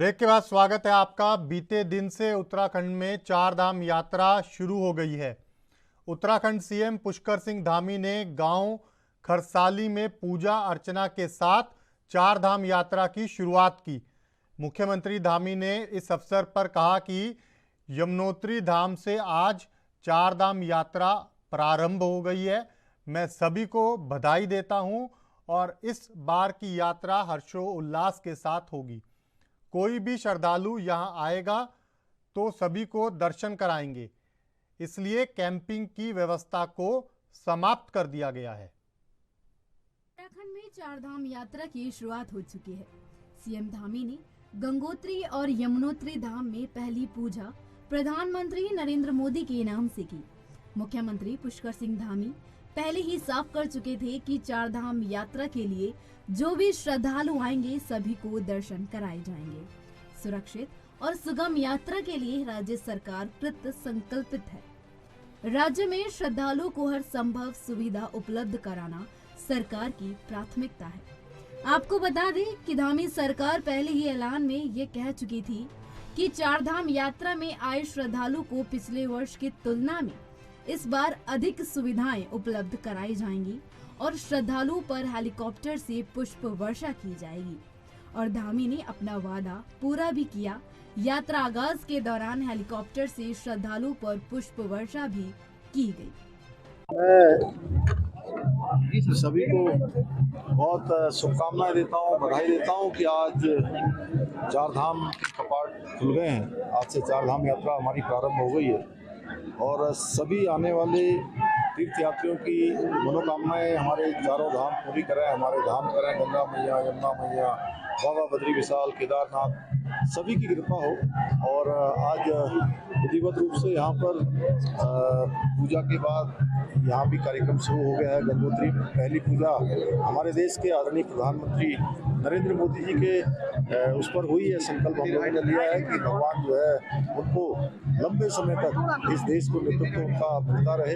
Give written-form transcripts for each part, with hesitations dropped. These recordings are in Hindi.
ब्रेक के बाद स्वागत है आपका। बीते दिन से उत्तराखंड में चार धाम यात्रा शुरू हो गई है। उत्तराखंड सीएम पुष्कर सिंह धामी ने गांव खरसाली में पूजा अर्चना के साथ चार धाम यात्रा की शुरुआत की। मुख्यमंत्री धामी ने इस अवसर पर कहा कि यमुनोत्री धाम से आज चार धाम यात्रा प्रारंभ हो गई है। मैं सभी को बधाई देता हूं और इस बार की यात्रा हर्षोल्लास के साथ होगी। कोई भी श्रद्धालु यहां आएगा तो सभी को दर्शन कराएंगे, इसलिए कैंपिंग की व्यवस्था को समाप्त कर दिया गया है। उत्तराखंड में चार धाम यात्रा की शुरुआत हो चुकी है। सीएम धामी ने गंगोत्री और यमुनोत्री धाम में पहली पूजा प्रधानमंत्री नरेंद्र मोदी के नाम से की। मुख्यमंत्री पुष्कर सिंह धामी पहले ही साफ कर चुके थे कि चार धाम यात्रा के लिए जो भी श्रद्धालु आएंगे सभी को दर्शन कराए जाएंगे। सुरक्षित और सुगम यात्रा के लिए राज्य सरकार कृत संकल्पित है। राज्य में श्रद्धालुओं को हर संभव सुविधा उपलब्ध कराना सरकार की प्राथमिकता है। आपको बता दें कि धामी सरकार पहले ही ऐलान में ये कह चुकी थी कि चार धाम यात्रा में आए श्रद्धालु को पिछले वर्ष की तुलना में इस बार अधिक सुविधाएं उपलब्ध कराई जाएंगी और श्रद्धालुओं पर हेलीकॉप्टर से पुष्प वर्षा की जाएगी। और धामी ने अपना वादा पूरा भी किया। यात्रा आगाज के दौरान हेलीकॉप्टर से श्रद्धालुओं पर पुष्प वर्षा भी की गई। मैं सभी को बहुत शुभकामनाएं देता हूं, बधाई देता हूं कि आज चार धाम के कपाट खुल गए हैं। आज से चार धाम यात्रा हमारी प्रारंभ हो गई है और सभी आने वाले तीर्थयात्रियों की मनोकामनाएं हमारे चारों धाम पूरी करें, हमारे धाम करें। गंगा मैया, यमुना मैया, बाबा बद्री विशाल, केदारनाथ, सभी की कृपा हो। और आज विधिवत रूप से यहाँ पर पूजा के बाद यहाँ भी कार्यक्रम शुरू हो गया है। गंगोत्री में पहली पूजा हमारे देश के आदरणीय प्रधानमंत्री नरेंद्र मोदी जी के उस पर हुई है। संकल्प हम लोगों ने लिया है कि भगवान जो है उनको लंबे समय तक इस देश को नेतृत्व उनका मिलता रहे।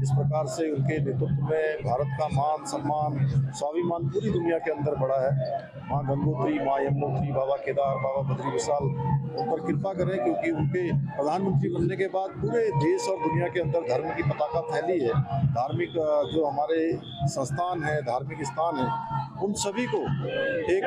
इस प्रकार से उनके नेतृत्व में भारत का मान सम्मान स्वाभिमान पूरी दुनिया के अंदर बढ़ा है। माँ गंगोत्री, माँ यमुनोत्री, बाबा केदार, बाबा बद्री विशाल उन पर कृपा करें, क्योंकि उनके प्रधानमंत्री बनने के बाद पूरे देश और दुनिया के अंदर धर्म की पताका फैली है। धार्मिक जो हमारे संस्थान है, धार्मिक स्थान है, उन सभी को एक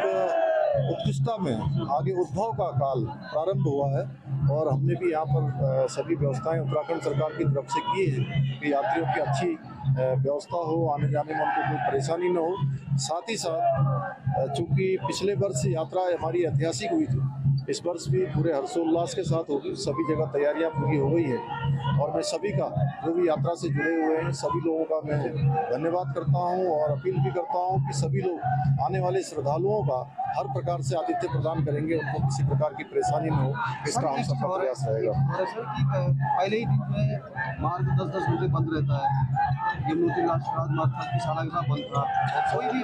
उत्कृष्टता में आगे उद्भव का काल प्रारंभ हुआ है। और हमने भी यहाँ पर सभी व्यवस्थाएं उत्तराखंड सरकार की तरफ से की है कि यात्रियों की अच्छी व्यवस्था हो, आने जाने में उनको कोई परेशानी न हो। साथ ही साथ चूँकि पिछले वर्ष यात्रा हमारी ऐतिहासिक हुई थी, इस वर्ष भी पूरे हर्षोल्लास के साथ होगी। सभी जगह तैयारियां पूरी हो गई है और मैं सभी का जो भी यात्रा से जुड़े हुए हैं सभी लोगों का मैं धन्यवाद करता हूं और अपील भी करता हूं कि सभी लोग आने वाले श्रद्धालुओं का हर प्रकार से आतिथ्य प्रदान करेंगे, उनको किसी प्रकार की परेशानी न हो, इसका हम सबका प्रयास रहेगा। पहले ही दिन में मार्ग 10-10 बजे बंद रहता है। यमुनोत्री राजमार्ग की सालागिरह बंद था, कोई भी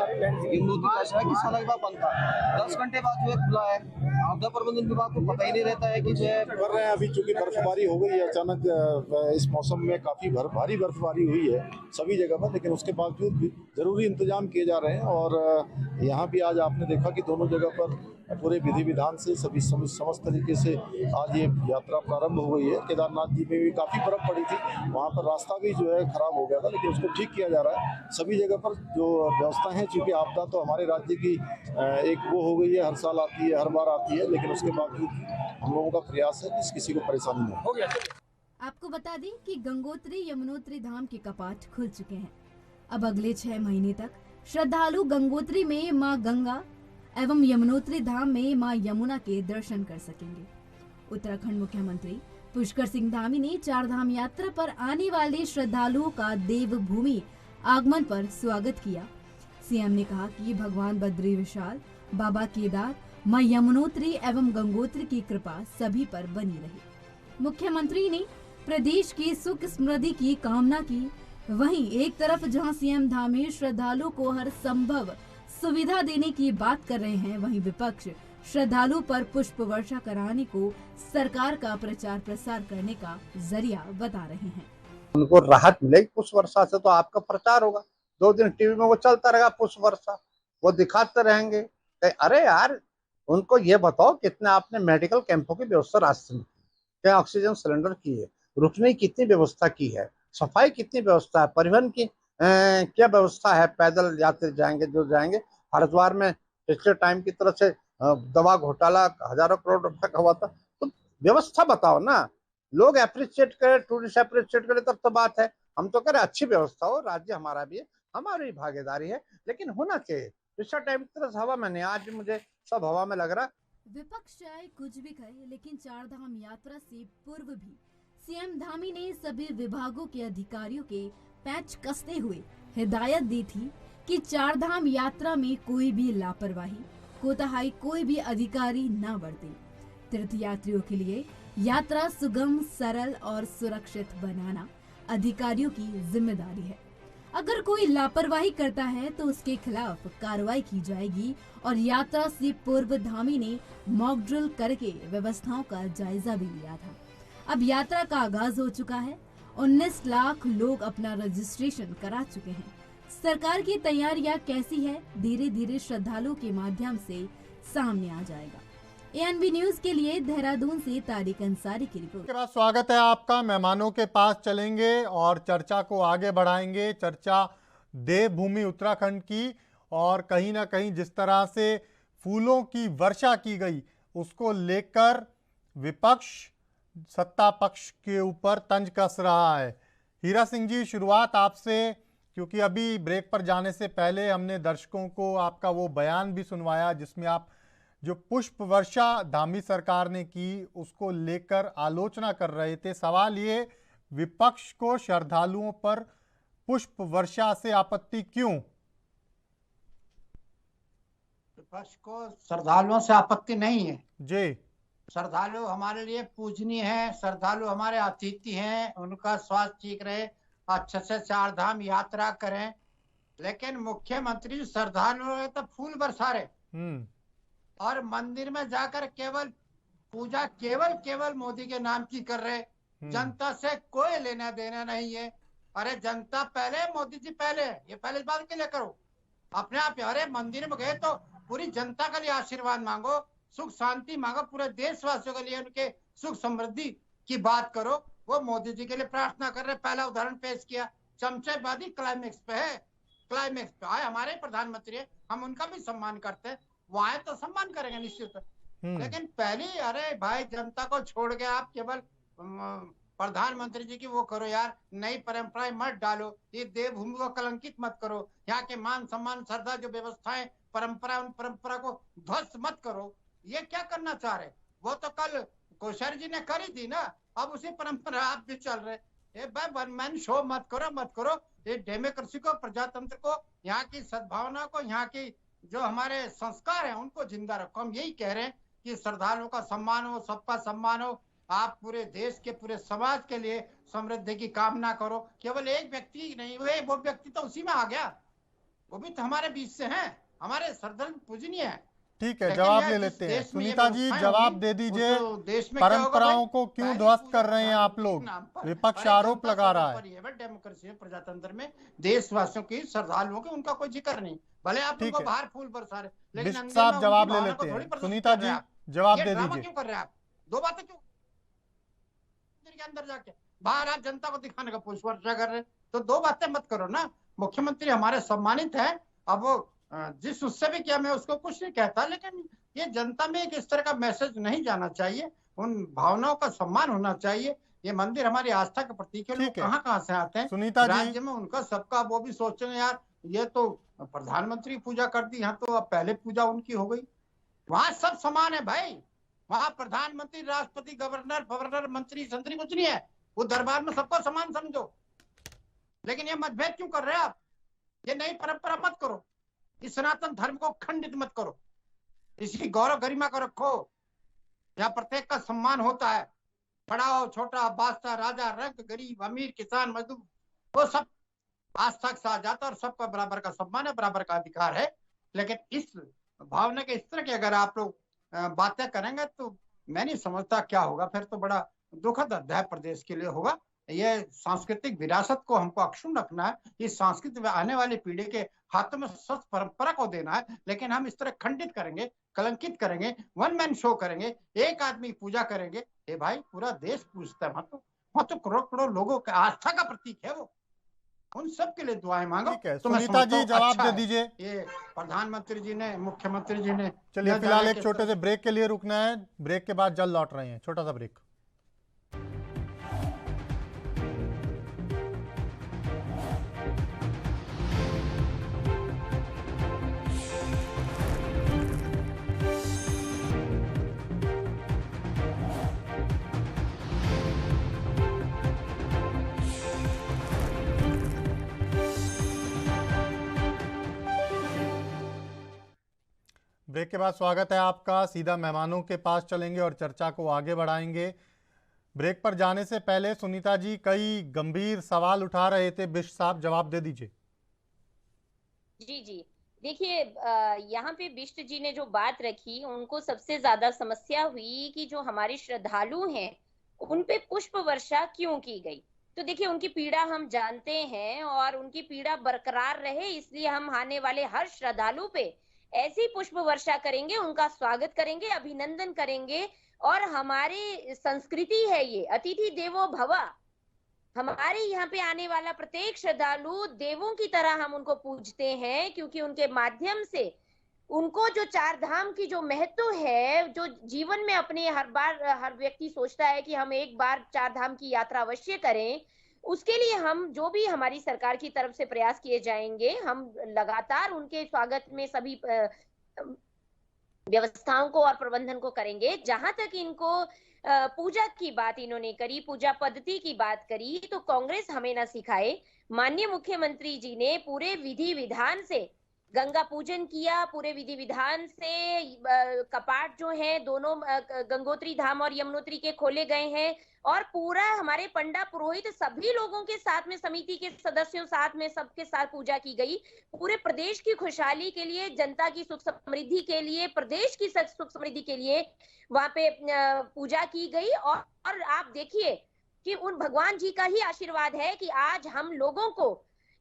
यमुनोत्री राजमार्ग की सालागिरह बंद था। 10 घंटे बाद जो है खुला है। आपदा प्रबंधन विभाग को पता ही नहीं रहता है कि जो है कर रहे हैं। अभी चूंकि बर्फबारी हो गई है अचानक, इस मौसम में काफी भारी बर्फबारी हुई है सभी जगह पर, लेकिन उसके बावजूद भी जरूरी इंतजाम किए जा रहे हैं। और यहाँ भी आज आपने देखा कि दोनों जगह पर पूरे विधि विधान से सभी समस्त तरीके से आज ये यात्रा प्रारंभ हो गई है। केदारनाथ जी में भी काफ़ी बर्फ पड़ी थी, वहाँ पर रास्ता भी जो है खराब हो गया था, लेकिन उसको ठीक किया जा रहा है। सभी जगह पर जो व्यवस्था है, चूँकि आपदा तो हमारे राज्य की एक वो हो गई है, हर साल आती है, हर बार आती है, लेकिन उसके बावजूद हम लोगों का प्रयास है कि किसी को परेशानी न हो। आपको बता दें कि गंगोत्री यमुनोत्री धाम के कपाट खुल चुके हैं। अब अगले 6 महीने तक श्रद्धालु गंगोत्री में मां गंगा एवं यमुनोत्री धाम में मां यमुना के दर्शन कर सकेंगे। उत्तराखंड मुख्यमंत्री पुष्कर सिंह धामी ने चार धाम यात्रा पर आने वाले श्रद्धालुओं का देवभूमि आगमन पर स्वागत किया। सीएम ने कहा कि भगवान बद्री विशाल, बाबा केदार, मां यमुनोत्री एवं गंगोत्री की कृपा सभी पर बनी रही। मुख्यमंत्री ने प्रदेश की सुख समृद्धि की कामना की। वहीं एक तरफ जहां सीएम धामी श्रद्धालुओं को हर संभव सुविधा देने की बात कर रहे हैं, वहीं विपक्ष श्रद्धालु पर पुष्प वर्षा कराने को सरकार का प्रचार प्रसार करने का जरिया बता रहे हैं। उनको राहत मिलेगी पुष्प वर्षा से तो आपका प्रचार होगा। 2 दिन टीवी में वो चलता रहेगा पुष्प वर्षा, वो दिखाते रहेंगे। अरे यार, उनको ये बताओ कितने आपने मेडिकल कैंपों की व्यवस्था रास्ते में, क्या ऑक्सीजन सिलेंडर की है, रुकने की कितनी व्यवस्था की है, सफाई कितनी व्यवस्था है, परिवहन की क्या व्यवस्था है, पैदल यात्री जाएंगे जो जाएंगे। हरिद्वार में पिछले टाइम की तरह से दवा घोटाला हजारों करोड़ रुपए का हुआ था, तो व्यवस्था बताओ ना। लोग अप्रिशिएट करें, टूरिस्ट अप्रिशिएट करें तब तो बात है। हम तो कह रहे अच्छी व्यवस्था हो, राज्य हमारा भी है, हमारी भी भागीदारी है, लेकिन होना चाहिए। पिछला टाइम की तरह हवा में नहीं, आज भी मुझे सब हवा में लग रहा। विपक्ष चाहे कुछ भी कहे, लेकिन चारधाम यात्रा से पूर्व भी सीएम धामी ने सभी विभागों के अधिकारियों के पैच कसते हुए हिदायत दी थी कि चारधाम यात्रा में कोई भी लापरवाही, कोताही कोई भी अधिकारी न बरते। तीर्थयात्रियों के लिए यात्रा सुगम, सरल और सुरक्षित बनाना अधिकारियों की जिम्मेदारी है। अगर कोई लापरवाही करता है तो उसके खिलाफ कार्रवाई की जाएगी और यात्रा से पूर्व धामी ने मॉक ड्रिल करके व्यवस्थाओं का जायजा भी लिया था। अब यात्रा का आगाज हो चुका है। 19 लाख लोग अपना रजिस्ट्रेशन करा चुके हैं। सरकार की तैयारियां कैसी है, धीरे धीरे श्रद्धालुओं के माध्यम से सामने आ जाएगा। एएनबी न्यूज के लिए देहरादून से तारिक अंसारी की रिपोर्ट। के बाद स्वागत है आपका। मेहमानों के पास चलेंगे और चर्चा को आगे बढ़ाएंगे। चर्चा देवभूमि उत्तराखंड की, और कहीं ना कहीं जिस तरह से फूलों की वर्षा की गई उसको लेकर विपक्ष सत्ता पक्ष के ऊपर तंज कस रहा है। हीरा सिंह जी, शुरुआत आपसे, क्योंकि अभी ब्रेक पर जाने से पहले हमने दर्शकों को आपका वो बयान भी सुनवाया जिसमें आप जो पुष्प वर्षा धामी सरकार ने की उसको लेकर आलोचना कर रहे थे। सवाल ये, विपक्ष को श्रद्धालुओं पर पुष्प वर्षा से आपत्ति क्यों? विपक्ष को श्रद्धालुओं से आपत्ति नहीं है जी। श्रद्धालु हमारे लिए पूजनीय है, श्रद्धालु हमारे अतिथि हैं, उनका स्वास्थ्य ठीक रहे, अच्छे से चार धाम यात्रा करें। लेकिन मुख्यमंत्री श्रद्धालुओं तो फूल बरसा रहे और मंदिर में जाकर केवल पूजा केवल मोदी के नाम की कर रहे। जनता से कोई लेना देना नहीं है। अरे जनता पहले, मोदी जी पहले, ये पहले बात के लिए करो अपने आप। अरे मंदिर में गए तो पूरी जनता के लिए आशीर्वाद मांगो, सुख शांति मांगो, पूरे देशवासियों के लिए उनके सुख समृद्धि की बात करो। वो मोदी जी के लिए प्रार्थना कर रहे। पहला उदाहरण पेश किया, चमचेबाजी क्लाइमेक्स पे है, क्लाइमेक्स पे आए हमारे प्रधानमंत्री है, हम उनका भी सम्मान करते हैं, वो आए तो सम्मान करेंगे निश्चित। लेकिन पहली, अरे भाई जनता को छोड़ के आप केवल प्रधानमंत्री जी की वो करो यार, नई परंपराएं मत डालो, ये देवभूमि को कलंकित मत करो, यहाँ के मान सम्मान श्रद्धा जो व्यवस्थाएं परंपरा, उन परंपरा को ध्वस्त मत करो। ये क्या करना चाह रहे? वो तो कल कोश्यारी जी ने करी थी ना, अब उसी परंपरा आप भी चल रहे। ये भाई वन मैन शो मत करो। ये डेमोक्रेसी को, प्रजातंत्र को, यहाँ की सद्भावना को, यहाँ की जो हमारे संस्कार हैं उनको जिंदा रखो। हम यही कह रहे हैं कि श्रद्धालुओं का सम्मान हो, सबका सम्मान हो। आप पूरे देश के, पूरे समाज के लिए समृद्धि की कामना करो। केवल एक व्यक्ति नहीं, वो व्यक्ति तो उसी में आ गया, वो भी तो हमारे बीच से हैं, हमारे श्रद्धालु पूजनीय है। ठीक है, जवाब ले लेते हैं। सुनीता जी, जवाब दे दीजिए। परंपराओं को क्यों ध्वस्त कर रहे हैं आप लोग? विपक्ष आरोप लगा रहा है। डेमोक्रेसी में, प्रजातंत्र में देशवासियों की, श्रद्धालुओं की, उनका कोई जिक्र नहीं। भले आप उनको बाहर फूल बरसा रहे, लेकिन साहब जवाब ले लेते हैं। सुनीता जी, जवाब दे दीजिए। क्यों कर रहे हैं आप? दो बातें क्यों के अंदर जाके बाहर आप जनता को दिखाने का पुष्प वर्षा कर रहे, तो दो बातें मत करो ना। मुख्यमंत्री हमारे सम्मानित है, अब वो जिस उससे भी किया, मैं उसको कुछ नहीं कहता, लेकिन ये जनता में एक इस तरह का मैसेज नहीं जाना चाहिए। उन भावनाओं का सम्मान होना चाहिए। ये मंदिर हमारी आस्था का प्रतीक है। लोग कहाँ से आते हैं सुनीता जी, राज्य में, उनका सबका, वो भी सोचेंगे यार ये तो प्रधानमंत्री पूजा कर दी, यहाँ तो अब पहले पूजा उनकी हो गई। वहां सब समान है भाई, वहां प्रधानमंत्री, राष्ट्रपति, गवर्नर, मंत्री संतरी कुछ नहीं है। वो दरबार में सबको समान समझो। लेकिन ये मतभेद क्यों कर रहे हैं आप? ये नई परंपरा मत करो, इस सनातन धर्म को खंडित मत करो, इसकी गौरव गरिमा को रखो। यहाँ प्रत्येक का सम्मान होता है, बड़ा हो छोटा, बादशाह, राजा, रंग, गरीब, अमीर, किसान, मजदूर, वो सब आस्था के साथ जाता है और सबका बराबर का सम्मान है, बराबर का अधिकार है। लेकिन इस भावना के, इस तरह की अगर आप लोग बातें करेंगे तो मैं नहीं समझता क्या होगा। फिर तो बड़ा दुखद अध्याय प्रदेश के लिए होगा। ये सांस्कृतिक विरासत को हमको अक्षुण्ण रखना है, इस सांस्कृतिक आने वाली पीढ़ी के हाथों में स्वस्थ परंपरा को देना है। लेकिन हम इस तरह खंडित करेंगे, कलंकित करेंगे, वन मैन शो करेंगे, एक आदमी पूजा करेंगे, ए भाई पूरा देश पूजता है। वहां तो करोड़ करोड़ लोगों की आस्था का प्रतीक है वो। उन सब के लिए दुआएं मांगो। ठीक है, तो मैं सुनीता समझता जी हूं जवाब अच्छा दे है। दीजिए। ये प्रधानमंत्री जी ने, मुख्यमंत्री जी ने चलिए न फिलहाल जाने एक किस छोटे तरह से ब्रेक के लिए रुकना है, ब्रेक के बाद जल्द लौट रहे हैं, छोटा सा ब्रेक। ब्रेक के बाद स्वागत है आपका। सीधा मेहमानों के पास चलेंगे और चर्चा को आगे बढ़ाएंगे। ब्रेक पर जाने से पहले सुनीता जी कई गंभीर सवाल उठा रहे थे, बिष्ट साहब जवाब दे दीजिए। जी जी, देखिए यहाँ पे बिष्ट जी ने जो बात रखी, उनको सबसे ज्यादा समस्या हुई कि जो हमारे श्रद्धालु हैं उन पे पुष्प वर्षा क्यों की गई। तो देखिए उनकी पीड़ा हम जानते हैं और उनकी पीड़ा बरकरार रहे इसलिए हम आने वाले हर श्रद्धालु पे ऐसी पुष्प वर्षा करेंगे, उनका स्वागत करेंगे, अभिनंदन करेंगे। और हमारी संस्कृति है ये, अतिथि देवो भव। हमारे यहाँ पे आने वाला प्रत्येक श्रद्धालु देवों की तरह हम उनको पूजते हैं, क्योंकि उनके माध्यम से उनको जो चार धाम की जो महत्व है, जो जीवन में अपने हर बार हर व्यक्ति सोचता है कि हम एक बार चार धाम की यात्रा अवश्य करें, उसके लिए हम जो भी हमारी सरकार की तरफ से प्रयास किए जाएंगे, हम लगातार उनके स्वागत में सभी व्यवस्थाओं को और प्रबंधन को करेंगे। जहां तक इनको पूजा की बात इन्होंने करी, पूजा पद्धति की बात करी, तो कांग्रेस हमें ना सिखाए। माननीय मुख्यमंत्री जी ने पूरे विधि विधान से गंगा पूजन किया, पूरे विधि विधान से कपाट जो है दोनों गंगोत्री धाम और यमुनोत्री के खोले गए हैं और पूरा हमारे पंडा पुरोहित सभी लोगों के साथ में, समिति के सदस्यों साथ में, सबके साथ पूजा की गई। पूरे प्रदेश की खुशहाली के लिए, जनता की सुख समृद्धि के लिए, प्रदेश की सुख समृद्धि के लिए वहां पे पूजा की गई। और आप देखिए कि उन भगवान जी का ही आशीर्वाद है कि आज हम लोगों को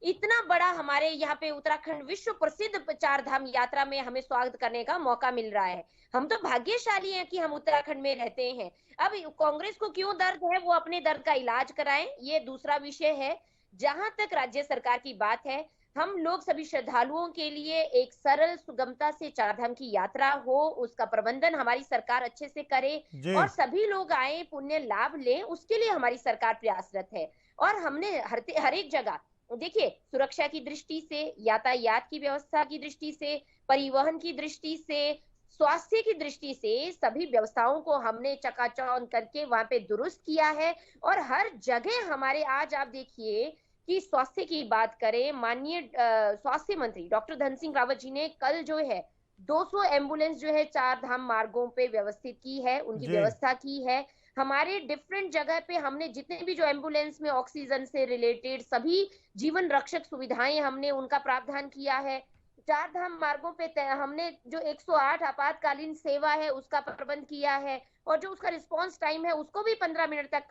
इतना बड़ा हमारे यहाँ पे उत्तराखंड विश्व प्रसिद्ध चार धाम यात्रा में हमें स्वागत करने का मौका मिल रहा है। हम तो भाग्यशाली हैं कि हम उत्तराखंड में रहते हैं। अब कांग्रेस को क्यों दर्द है, वो अपने दर्द का इलाज कराएं, ये दूसरा विषय है। जहां तक राज्य सरकार की बात है, हम लोग सभी श्रद्धालुओं के लिए एक सरल सुगमता से चार धाम की यात्रा हो, उसका प्रबंधन हमारी सरकार अच्छे से करे और सभी लोग आए, पुण्य लाभ लें, उसके लिए हमारी सरकार प्रयासरत है। और हमने हर एक जगह देखिए, सुरक्षा की दृष्टि से, यातायात की व्यवस्था की दृष्टि से, परिवहन की दृष्टि से, स्वास्थ्य की दृष्टि से सभी व्यवस्थाओं को हमने चकाचौंध करके वहां पे दुरुस्त किया है। और हर जगह हमारे, आज आप देखिए कि स्वास्थ्य की बात करें, माननीय स्वास्थ्य मंत्री डॉक्टर धन सिंह रावत जी ने कल जो है 200 एम्बुलेंस जो है चार धाम मार्गों पे व्यवस्थित की है, उनकी व्यवस्था की है। हमारे डिफरेंट जगह पे हमने जितने भी जो एम्बुलेंस में ऑक्सीजन से रिलेटेड सभी जीवन रक्षक सुविधाएं हमने उनका प्रावधान किया है। चार धाम मार्गों पे हमने जो 108 आपातकालीन सेवा है उसका प्रबंध किया है और जो उसका रिस्पांस टाइम है उसको भी 15 मिनट तक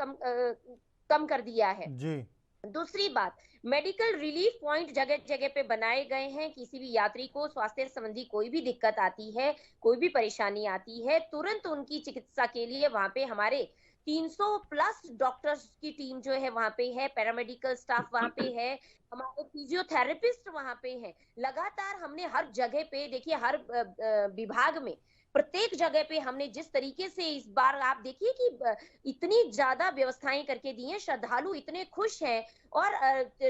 कम कर दिया है जी। दूसरी बात, मेडिकल रिलीफ पॉइंट जगह जगह पे बनाए गए हैं। किसी भी यात्री को स्वास्थ्य संबंधी कोई भी दिक्कत आती है, कोई भी परेशानी आती है, तुरंत उनकी चिकित्सा के लिए वहां पे हमारे 300 प्लस डॉक्टर्स की टीम जो है वहां पे है, पैरामेडिकल स्टाफ वहां पे है, हमारे फिजियोथेरेपिस्ट वहां पे है। लगातार हमने हर जगह पे, देखिए हर विभाग में, प्रत्येक जगह पे हमने जिस तरीके से इस बार आप देखिए कि इतनी ज्यादा व्यवस्थाएं करके दी हैं, श्रद्धालु इतने खुश हैं। और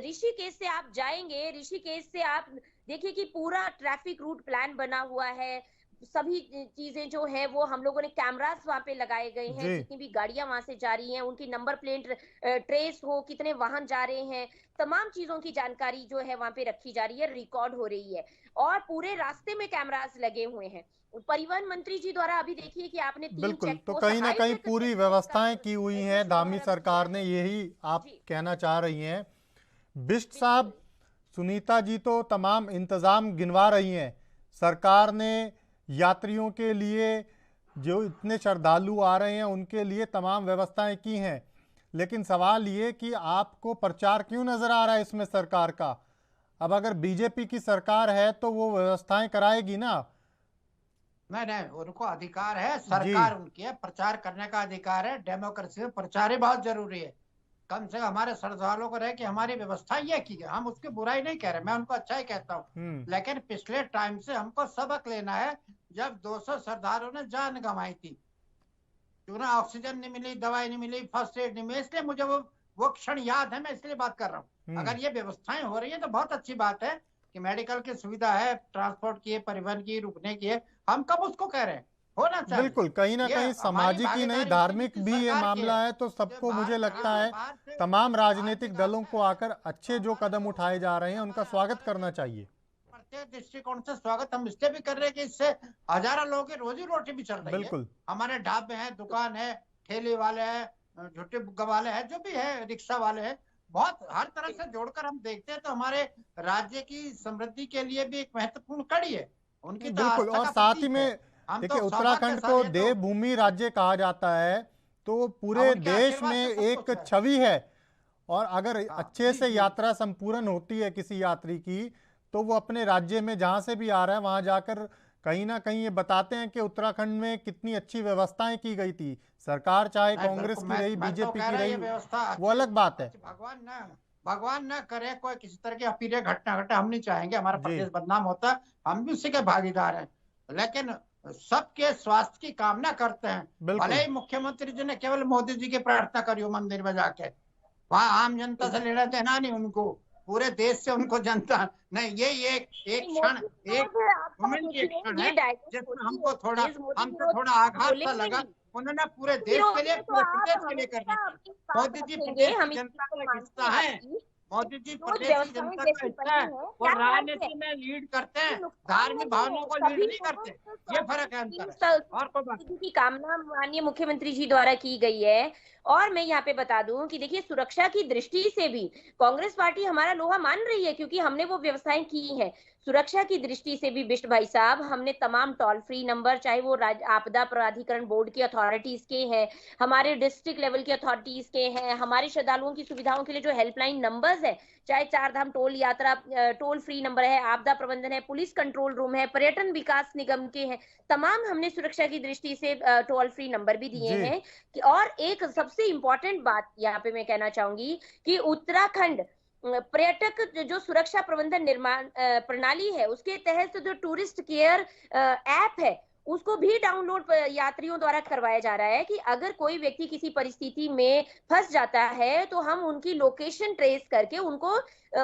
ऋषिकेश से आप जाएंगे, ऋषिकेश से आप देखिए कि पूरा ट्रैफिक रूट प्लान बना हुआ है, सभी चीजें जो है वो हम लोगों ने कैमरास वहां पे लगाए गए हैं, जितनी भी गाड़ियां वहां से जा रही हैं उनकी नंबर प्लेट ट्रेस हो, कितने वाहन जा रहे हैं, तमाम चीजों की जानकारी जो है वहां पे रखी जा रही है, रिकॉर्ड हो रही है और पूरे रास्ते में कैमरास लगे हुए हैं। परिवहन मंत्री जी द्वारा अभी देखिए कि आपने बिल्कुल, तो कहीं ना कहीं पूरी व्यवस्थाएं की हुई हैं धामी सरकार ने, यही आप कहना चाह रही हैं। बिष्ट साहब, सुनीता जी तो तमाम इंतजाम गिनवा रही हैं, सरकार ने यात्रियों के लिए, जो इतने श्रद्धालु आ रहे हैं उनके लिए तमाम व्यवस्थाएं की हैं, लेकिन सवाल ये कि आपको प्रचार क्यों नजर आ रहा है इसमें सरकार का? अब अगर बीजेपी की सरकार है तो वो व्यवस्थाएं कराएगी ना। नहीं नहीं, उनको अधिकार है, जी। सरकार उनकी है, प्रचार करने का अधिकार है। डेमोक्रेसी में प्रचार ही बहुत जरूरी है। कम से कम हमारे श्रद्धालुओं को रहे कि हमारी व्यवस्था ये की है, हम उसकी बुराई नहीं कह रहे, मैं उनको अच्छा ही कहता हूँ। लेकिन पिछले टाइम से हमको सबक लेना है, जब 200 श्रद्धालुओं ने जान गंवाई थी, क्यों ना ऑक्सीजन नहीं मिली, दवाई नहीं मिली, फर्स्ट एड नहीं मिली, इसलिए मुझे वो क्षण याद है, मैं इसलिए बात कर रहा हूँ। अगर ये व्यवस्थाएं हो रही है तो बहुत अच्छी बात है कि मेडिकल की सुविधा है, ट्रांसपोर्ट की है, परिवहन की, रुकने की है, हम कब उसको कह रहे हैं, होना चाहिए। बिल्कुल, कहीं ना ये कहीं हमारी सामाजिक ही नहीं भागीदारी धार्मिक किसी भी ये सरकार की मामला है। है, तो जो सबको मुझे लगता है बाहर से तमाम राजनीतिक आर्थिक दलों को आकर अच्छे जो कदम उठाए जा रहे हैं उनका स्वागत करना चाहिए। प्रत्येक दृष्टिकोण से स्वागत हम इसलिए भी कर रहे हैं कि इससे हजारों लोगों की रोजी रोटी भी चल रही है। बिल्कुल। हमारे ढाबे हैं, दुकान है, ठेले वाले हैं, झूठे वाले हैं, जो भी है, रिक्शा वाले हैं, बहुत हर तरह से जोड़कर हम देखते हैं तो हमारे राज्य की समृद्धि के लिए भी एक महत्वपूर्ण कड़ी है। उनकी तो बिल्कुल, आस्था और का साथ ही प्रतीक है। में हम देखिए तो उत्तराखंड को सौभाग्यशाली है, तो देवभूमि राज्य कहा जाता है, तो पूरे उनके देश आशीर्वाद में से सब एक कुछ है। छवि है। और अगर हाँ, अच्छे जी से जी। यात्रा संपूर्ण होती है किसी यात्री की, तो वो अपने राज्य में जहां से भी आ रहा है वहां जाकर कहीं ना कहीं ये बताते हैं कि उत्तराखंड में कितनी अच्छी व्यवस्थाएं की गई थी। सरकार चाहे नहीं, कांग्रेस बिल्कुल, की रही, मैं तो बीजेपी कह की रहा रही, ये व्यवस्था वो अच्छी अलग बात है। अच्छी। भगवान न करे कोई किसी तरह की अप्रिय घटना घटे, हम नहीं चाहेंगे हमारा जी प्रदेश बदनाम होता, हम भी उसी के भागीदार हैं। लेकिन सबके स्वास्थ्य की कामना करते हैं। भले बिल्कुल। ही मुख्यमंत्री जी ने केवल मोदी जी की प्रार्थना करी हो मंदिर में जाके, वहां आम जनता से लेना देना नहीं उनको, पूरे देश से उनको जनता नहीं। ये एक क्षण, एक आप मोमेंट की एक देखिए, क्षण ये है डायलॉग जिसमें होती हमको है, थोड़ा, प्लीज मोदी हमसे विरोध थोड़ा आघात सा बोलेंगे लगा। नहीं। उन्होंने पूरे देश के लिए, विरोध में तो पूरे आप प्रदेश के लिए हमेशा करने की। अपनी बात मोदी जी रखेंगे, प्रदेश की हम इस जनता बात को का एक मानते हिस्सा हैं है। आपकी। मोदी जी जो प्रदेश की व्यवस्थाएं जनता का जैसी हिस्सा बनी है, है, वो क्या बात है, राजनीति में लीड करते हैं, कोई नुकसान धार्मिक नहीं भावनाओं है, को लीड सभी नहीं लोगों करते। के ये स्वागत फर्क है, की अंतर है। स- और कोई बात दीदी की कामना माननीय मुख्यमंत्री जी द्वारा की गई है। और मैं यहाँ पे बता दूं कि देखिए, सुरक्षा की दृष्टि से भी कांग्रेस पार्टी हमारा लोहा मान रही है, क्योंकि हमने वो व्यवस्थाएं की हैं। सुरक्षा की दृष्टि से भी बिष्ट भाई साहब, हमने तमाम टोल फ्री नंबर, चाहे वो आपदा प्राधिकरण बोर्ड की अथॉरिटीज के हैं, हमारे डिस्ट्रिक्ट लेवल की अथॉरिटीज के हैं, हमारे श्रद्धालुओं की सुविधाओं के लिए जो हेल्पलाइन नंबर्स है, चाहे चार धाम टोल यात्रा टोल फ्री नंबर है, आपदा प्रबंधन है, पुलिस कंट्रोल रूम है, पर्यटन विकास निगम के हैं, तमाम हमने सुरक्षा की दृष्टि से टोल फ्री नंबर भी दिए जी हैं। और एक सबसे इंपॉर्टेंट बात यहाँ पे मैं कहना चाहूंगी कि उत्तराखंड पर्यटक जो सुरक्षा प्रबंधन निर्माण प्रणाली है, उसके तहत जो टूरिस्ट केयर ऐप है, उसको भी डाउनलोड यात्रियों द्वारा करवाया जा रहा है कि अगर कोई व्यक्ति किसी परिस्थिति में फंस जाता है तो हम उनकी लोकेशन ट्रेस करके उनको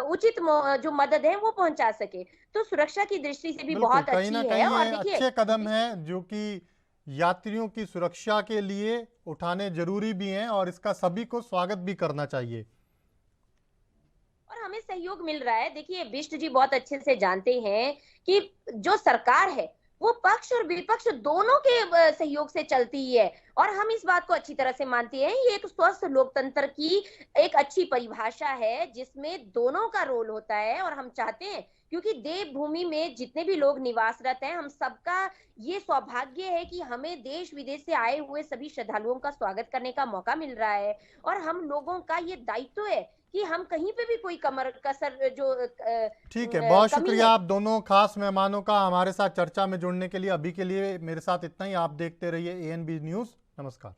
उचित जो मदद है वो पहुंचा सके। तो सुरक्षा की दृष्टि से भी बिल्कुल, बहुत कहीं ना अच्छी कहीं है। और ये देखिए, अच्छे कदम हैं जो कि यात्रियों की सुरक्षा के लिए उठाने जरूरी भी हैं, और इसका सभी को स्वागत भी करना चाहिए। और हमें सहयोग मिल रहा है। देखिए, बिष्ट जी बहुत अच्छे से जानते हैं कि जो सरकार है वो पक्ष और विपक्ष दोनों के सहयोग से चलती ही है, और हम इस बात को अच्छी तरह से मानते हैं। ये एक स्वस्थ लोकतंत्र की एक अच्छी परिभाषा है जिसमें दोनों का रोल होता है। और हम चाहते हैं, क्योंकि देवभूमि में जितने भी लोग निवासरत हैं, हम सबका ये सौभाग्य है कि हमें देश विदेश से आए हुए सभी श्रद्धालुओं का स्वागत करने का मौका मिल रहा है। और हम लोगों का ये दायित्व है कि हम कहीं पे भी कोई कमर कसर जो ठीक है, बहुत कमी शुक्रिया है। आप दोनों खास मेहमानों का हमारे साथ चर्चा में जुड़ने के लिए। अभी के लिए मेरे साथ इतना ही। आप देखते रहिए ANB न्यूज़। नमस्कार।